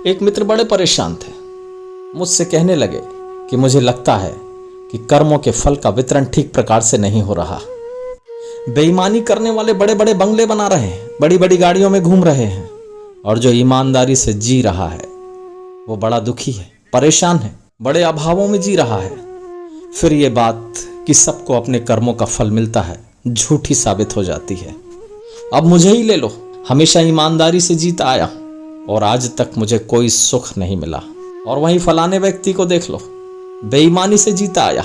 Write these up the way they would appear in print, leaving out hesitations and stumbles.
एक मित्र बड़े परेशान थे। मुझसे कहने लगे कि मुझे लगता है कि कर्मों के फल का वितरण ठीक प्रकार से नहीं हो रहा। बेईमानी करने वाले बड़े बड़े बंगले बना रहे हैं, बड़ी बड़ी गाड़ियों में घूम रहे हैं, और जो ईमानदारी से जी रहा है वो बड़ा दुखी है, परेशान है, बड़े अभावों में जी रहा है। फिर ये बात कि सबको अपने कर्मों का फल मिलता है झूठी साबित हो जाती है। अब मुझे ही ले लो, हमेशा ईमानदारी से जीता आया और आज तक मुझे कोई सुख नहीं मिला। और वहीं फलाने व्यक्ति को देख लो, बेईमानी से जीता आया,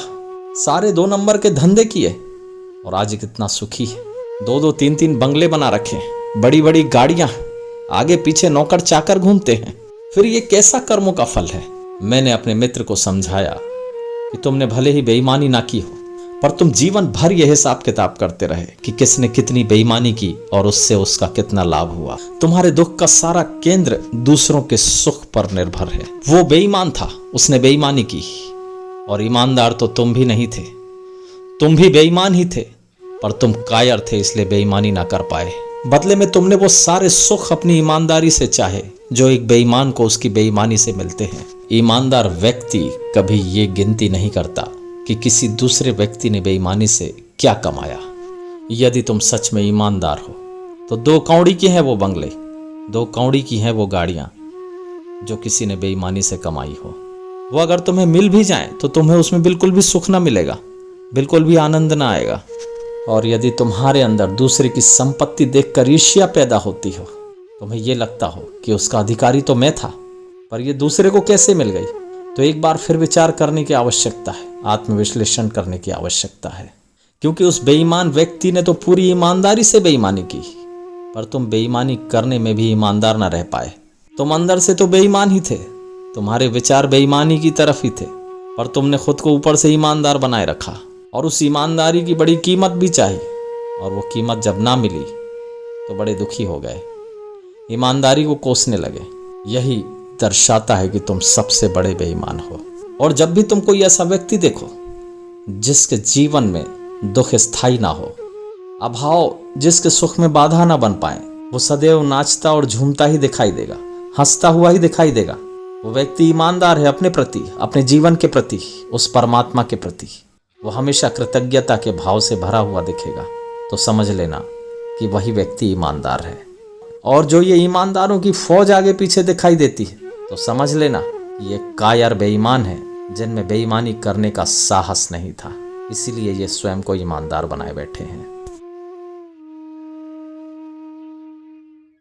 सारे 2 नंबर के धंधे किए और आज कितना सुखी है। 2-2 3-3 बंगले बना रखे हैं, बड़ी बड़ी गाड़ियां, आगे पीछे नौकर चाकर घूमते हैं। फिर ये कैसा कर्मों का फल है? मैंने अपने मित्र को समझाया कि तुमने भले ही बेईमानी ना की हो, पर तुम जीवन भर यह हिसाब किताब करते रहे कि किसने कितनी बेईमानी की और उससे उसका कितना लाभ हुआ। तुम्हारे दुख का सारा केंद्र दूसरों के सुख पर निर्भर है। वो बेईमान था, उसने बेईमानी की, और ईमानदार तो तुम भी नहीं थे। तुम भी बेईमान ही थे, पर तुम कायर थे, इसलिए बेईमानी ना कर पाए। बदले में तुमने वो सारे सुख अपनी ईमानदारी से चाहे जो एक बेईमान को उसकी बेईमानी से मिलते हैं। ईमानदार व्यक्ति कभी ये गिनती नहीं करता कि किसी दूसरे व्यक्ति ने बेईमानी से क्या कमाया। यदि तुम सच में ईमानदार हो तो 2 कौड़ी की हैं वो बंगले, 2 कौड़ी की हैं वो गाड़ियां जो किसी ने बेईमानी से कमाई हो। वो अगर तुम्हें मिल भी जाए तो तुम्हें उसमें बिल्कुल भी सुख ना मिलेगा, बिल्कुल भी आनंद ना आएगा। और यदि तुम्हारे अंदर दूसरे की संपत्ति देखकर ईर्ष्या पैदा होती हो, तुम्हें यह लगता हो कि उसका अधिकारी तो मैं था, पर यह दूसरे को कैसे मिल गई, तो एक बार फिर विचार करने की आवश्यकता है, आत्मविश्लेषण करने की आवश्यकता है। क्योंकि उस बेईमान व्यक्ति ने तो पूरी ईमानदारी से बेईमानी की, पर तुम बेईमानी करने में भी ईमानदार ना रह पाए। तुम अंदर से तो बेईमान ही थे, तुम्हारे विचार बेईमानी की तरफ ही थे, पर तुमने खुद को ऊपर से ईमानदार बनाए रखा। और उस ईमानदारी की बड़ी कीमत भी चाहिए, और वो कीमत जब ना मिली तो बड़े दुखी हो गए, ईमानदारी को कोसने लगे। यही दर्शाता है कि तुम सबसे बड़े बेईमान हो। और जब भी तुम कोई ऐसा व्यक्ति देखो जिसके जीवन में दुख स्थायी ना हो, अभाव जिसके सुख में बाधा ना बन पाए, वो सदैव नाचता और झूमता ही दिखाई देगा, हंसता हुआ ही दिखाई देगा। वो व्यक्ति ईमानदार है अपने प्रति, अपने जीवन के प्रति, उस परमात्मा के प्रति। वो हमेशा कृतज्ञता के भाव से भरा हुआ दिखेगा। तो समझ लेना कि वही व्यक्ति ईमानदार है। और जो ये ईमानदारों की फौज आगे पीछे दिखाई देती है, तो समझ लेना कि ये कायर बेईमान है, जिनमें बेईमानी करने का साहस नहीं था, इसीलिए ये स्वयं को ईमानदार बनाए बैठे हैं।